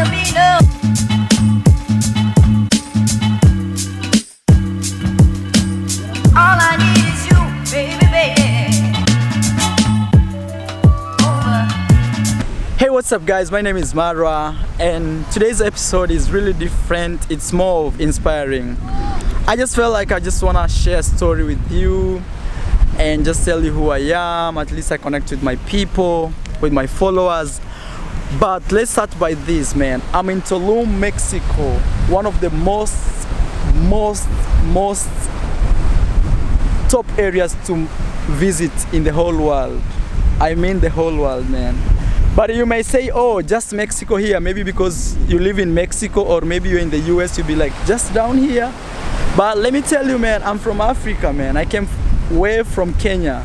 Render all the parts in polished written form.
let me know. All I need is you, baby, baby. Hey, what's up guys, my name is Marwa and today's episode is really different. It's more of inspiring. I just felt like I just want to share a story with you and just tell you who I am. At least I connect with my people, with my followers. But let's start by this, man. I'm in Tulum, Mexico, one of the most top areas to visit in the whole world. I mean the whole world, man. But you may say, oh, just Mexico here, maybe because you live in Mexico, or maybe you're in the US, you'll be like, just down here. But let me tell you, man, I'm from Africa, man. I came way from Kenya.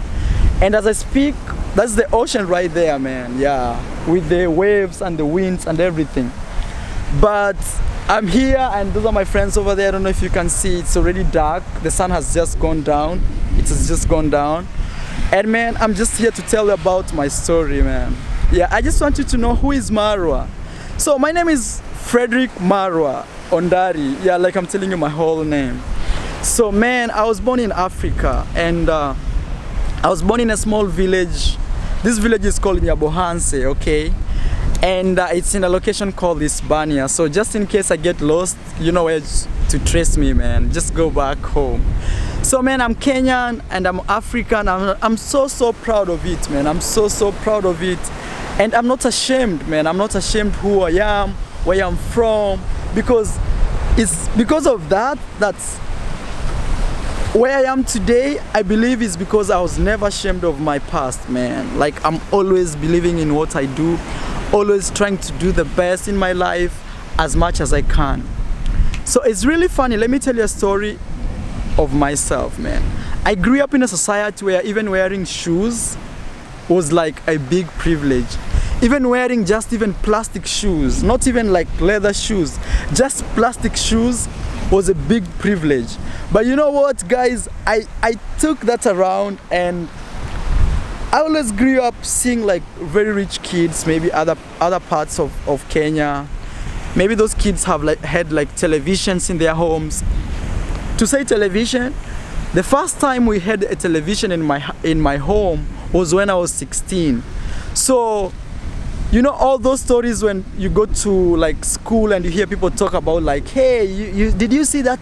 And as I speak, that's the ocean right there, man. Yeah, with the waves and the winds and everything. But I'm here and those are my friends over there. I don't know if you can see, it's already dark. The sun has just gone down. It has just gone down. And man, I'm just here to tell you about my story, man. Yeah, I just want you to know who is Marwa. So my name is Frederick Marwa Ondari. Yeah, like I'm telling you my whole name. So man, I was born in Africa and I was born in a small village. This village is called Nyabohanse, okay? And it's in a location called Hispania. So just in case I get lost, you know where to trace me, man. Just go back home. So man, I'm Kenyan and I'm African. I'm so proud of it, man. I'm so proud of it. And I'm not ashamed, man. I'm not ashamed who I am, where I'm from, because it's because of that that's where I am today. I believe is because I was never ashamed of my past, man. Like I'm always believing in what I do, always trying to do the best in my life as much as I can. So it's really funny. Let me tell you a story of myself, man. I grew up in a society where even wearing shoes was like a big privilege. Even wearing just even plastic shoes, not even like leather shoes, just plastic shoes was a big privilege. But you know what, guys, I took that around and I always grew up seeing like very rich kids, maybe other parts of Kenya. Maybe those kids have like had like televisions in their homes. To say television, the first time we had a television in my home was when I was 16. So, you know all those stories when you go to like school and you hear people talk about like, hey, did you see that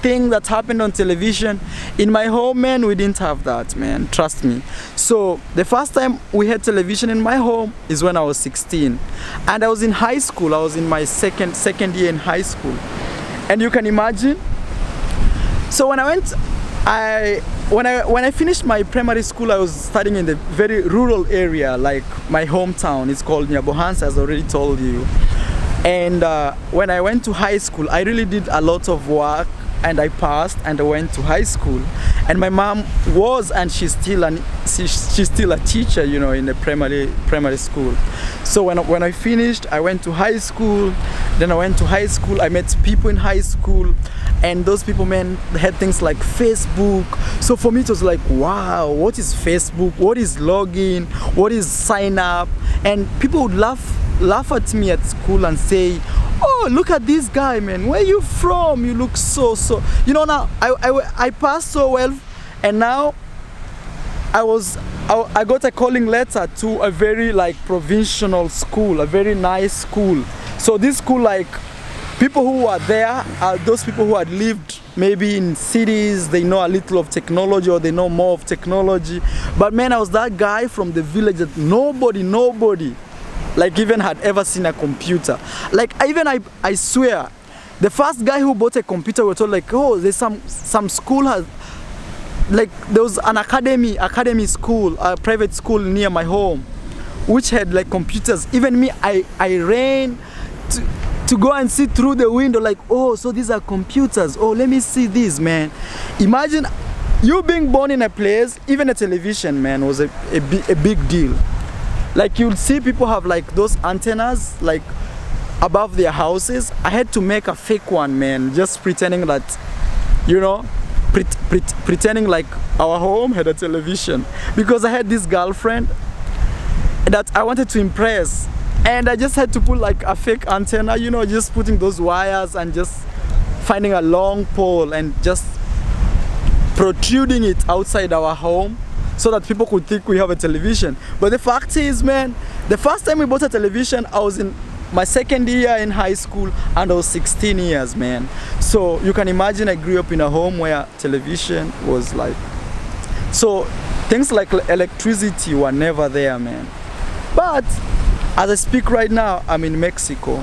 thing that happened on television? In my home, man, we didn't have that, man, trust me. So the first time we had television in my home is when I was 16. And I was in high school. I was in my second year in high school. And you can imagine. So when I finished my primary school, I was studying in the very rural area, like my hometown. It's called Nyabohanse, as I already told you. And when I went to high school, I really did a lot of work and I passed and I went to high school. And my mom was, and she's still a teacher, you know, in the primary school. So when I finished, I went to high school. Then I went to high school. I met people in high school. And those people, man, had things like Facebook. So for me, it was like, wow, what is Facebook? What is login? What is sign up? And people would laugh at me at school and say, oh, look at this guy, man. Where are you from? You look so. You know, now I passed so well, and now I got a calling letter to a very like provincial school, a very nice school. So this school, like, people who are there are those people who had lived maybe in cities. They know a little of technology, or they know more of technology. But man, I was that guy from the village that nobody like even had ever seen a computer. Like I swear, the first guy who bought a computer, we were told like, oh, there's some school has, like there was an academy school, a private school near my home, which had like computers. Even me, I ran to go and see through the window, like, oh, so these are computers. Oh, let me see this, man. Imagine you being born in a place, even a television, man, was a big deal. Like you'll see people have like those antennas like above their houses. I had to make a fake one, man, just pretending that, you know, pretending like our home had a television, because I had this girlfriend that I wanted to impress. And I just had to put like a fake antenna, you know, just putting those wires and just finding a long pole and just protruding it outside our home so that people could think we have a television. But the fact is, man, the first time we bought a television, I was in my second year in high school and I was 16 years, man. So you can imagine I grew up in a home where television was like, so things like electricity were never there, man. But as I speak right now, I'm in Mexico.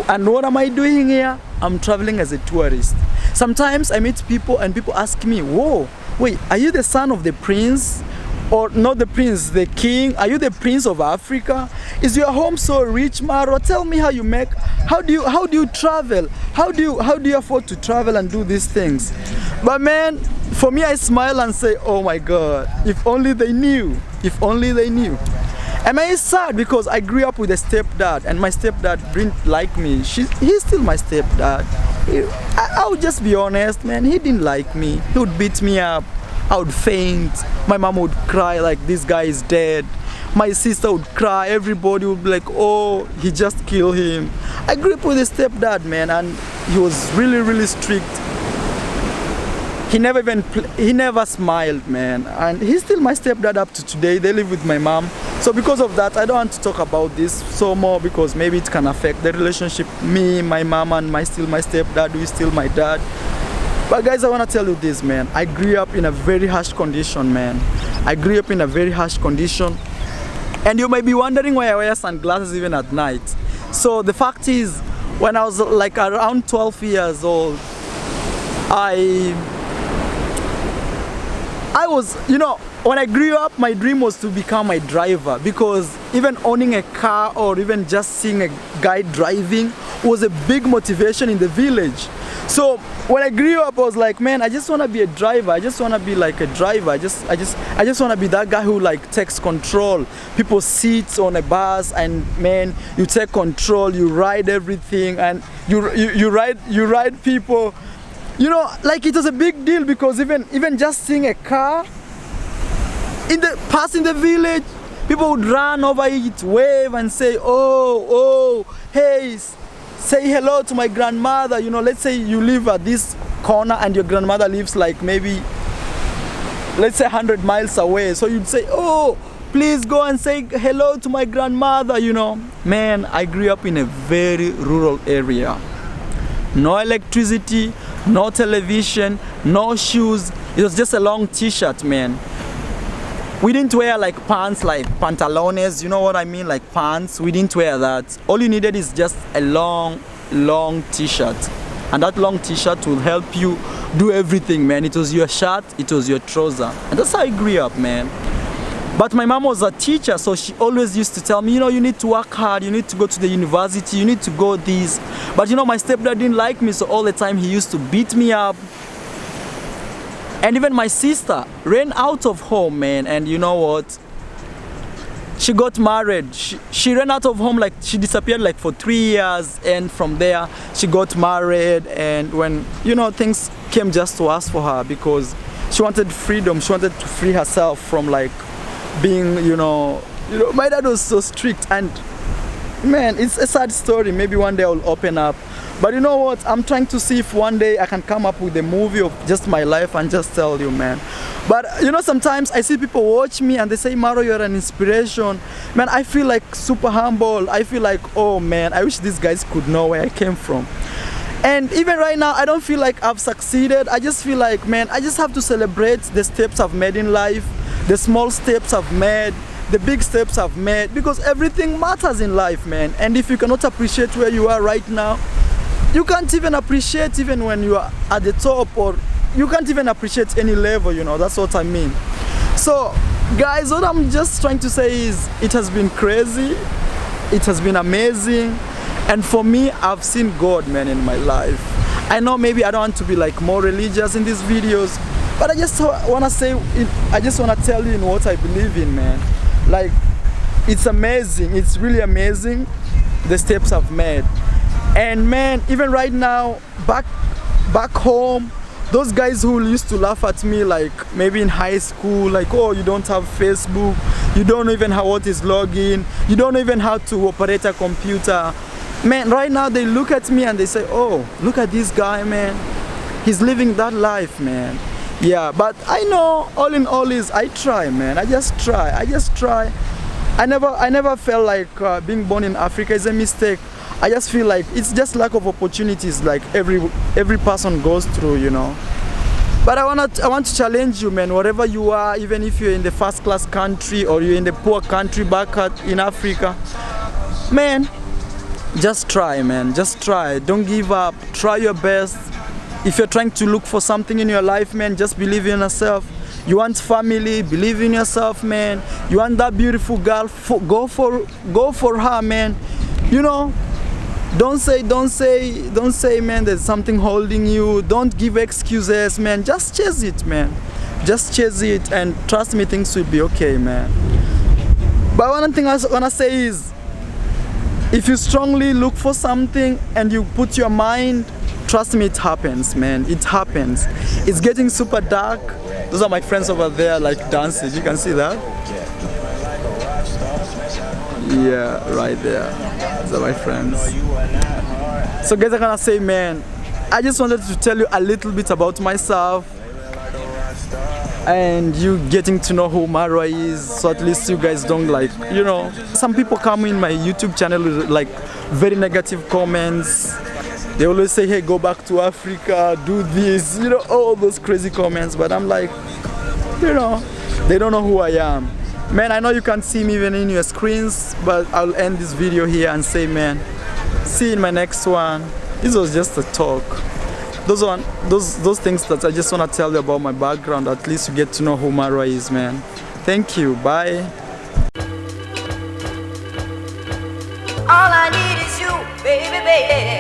And what am I doing here? I'm traveling as a tourist. Sometimes I meet people and people ask me, whoa, wait, are you the son of the prince? Or not the prince, the king? Are you the prince of Africa? Is your home so rich, Maro? Tell me how you make, how do you travel? How do you afford to travel and do these things? But man, for me, I smile and say, oh my God, if only they knew, if only they knew. And it's sad because I grew up with a stepdad and my stepdad didn't like me. He's still my stepdad. I would just be honest, man, he didn't like me. He would beat me up. I would faint. My mom would cry like this guy is dead. My sister would cry. Everybody would be like, oh, he just killed him. I grew up with a stepdad, man, and he was really, really strict. He never smiled, man, and he's still my stepdad up to today. They live with my mom. So because of that, I don't want to talk about this so more because maybe it can affect the relationship, me, my mom, and my stepdad who is still my dad. But guys, I want to tell you this, man. I grew up in a very harsh condition, man. I grew up in a very harsh condition. And you might be wondering why I wear sunglasses even at night. So the fact is, when I was like around 12 years old, I was, you know, when I grew up, my dream was to become a driver because even owning a car or even just seeing a guy driving was a big motivation in the village. So when I grew up, I was like, man, I just want to be a driver. I just want to be like a driver. I just want to be that guy who like takes control. People sit on a bus and man, you take control, you ride everything and you ride people. You know, like it was a big deal because even just seeing a car passing the village, people would run over it, wave and say, oh, hey, say hello to my grandmother. You know, let's say you live at this corner and your grandmother lives like maybe, let's say 100 miles away. So you'd say, oh, please go and say hello to my grandmother, you know. Man, I grew up in a very rural area. No electricity, no television, no shoes. It was just a long t-shirt, man. We didn't wear like pants, like pantalones, you know what I mean, like pants. We didn't wear that. All you needed is just a long t-shirt. And that long t-shirt will help you do everything, man. It was your shirt, it was your trouser. And that's how I grew up, man. But my mom was a teacher, so she always used to tell me, you know, you need to work hard, you need to go to the university, you need to go this. But you know, my stepdad didn't like me, so all the time he used to beat me up. And even my sister ran out of home, man, and you know what? She got married. She ran out of home, like she disappeared like for 3 years, and from there she got married. And when, you know, things came just worse for her because she wanted freedom. She wanted to free herself from like being, you know, my dad was so strict. And man, it's a sad story. Maybe one day I'll open up. But you know what? I'm trying to see if one day I can come up with a movie of just my life and just tell you, man. But you know, sometimes I see people watch me and they say, Maro, you're an inspiration. Man, I feel like super humble. I feel like, oh man, I wish these guys could know where I came from. And even right now, I don't feel like I've succeeded. I just feel like, man, I just have to celebrate the steps I've made in life, the small steps I've made, the big steps I've made, because everything matters in life, man. And if you cannot appreciate where you are right now, you can't even appreciate even when you are at the top, or you can't even appreciate any level, you know, that's what I mean. So guys, what I'm just trying to say is it has been crazy, it has been amazing, and for me, I've seen God, man, in my life. I know maybe I don't want to be like more religious in these videos, but I just want to say, I just want to tell you in what I believe in, man. Like, it's amazing, it's really amazing, the steps I've made. And man, even right now, back home, those guys who used to laugh at me, like maybe in high school, like, oh, you don't have Facebook, you don't even know what is login, you don't even how to operate a computer. Man, right now they look at me and they say, oh, look at this guy, man. He's living that life, man. Yeah, but I know all in all is I try, man. I just try. I never felt like being born in Africa is a mistake. I just feel like it's just lack of opportunities like every person goes through, you know. But I want to challenge you, man, wherever you are, even if you're in the first class country or you're in the poor country back in Africa, man, just try, man. Just try. Don't give up. Try your best. If you're trying to look for something in your life, man, just believe in yourself. You want family, believe in yourself, man. You want that beautiful girl, go for her, man. You know, don't say, man, there's something holding you. Don't give excuses, man. Just chase it, man. Just chase it, and trust me, things will be okay, man. But one thing I wanna say is, if you strongly look for something and you put your mind, trust me, it happens, man. It happens. It's getting super dark. Those are my friends over there, like dancing. You can see that? Yeah, right there. Those are my friends. So guys, I'm gonna say, man, I just wanted to tell you a little bit about myself and you getting to know who Marwa is, so at least you guys don't, like, you know, some people come in my YouTube channel with like very negative comments. They always say, hey, go back to Africa, do this, you know, all those crazy comments. But I'm like, you know, they don't know who I am. Man, I know you can't see me even in your screens, but I'll end this video here and say, man, see you in my next one. This was just a talk. Those things that I just want to tell you about my background. At least you get to know who Marwa is, man. Thank you. Bye. All I need is you, baby, baby.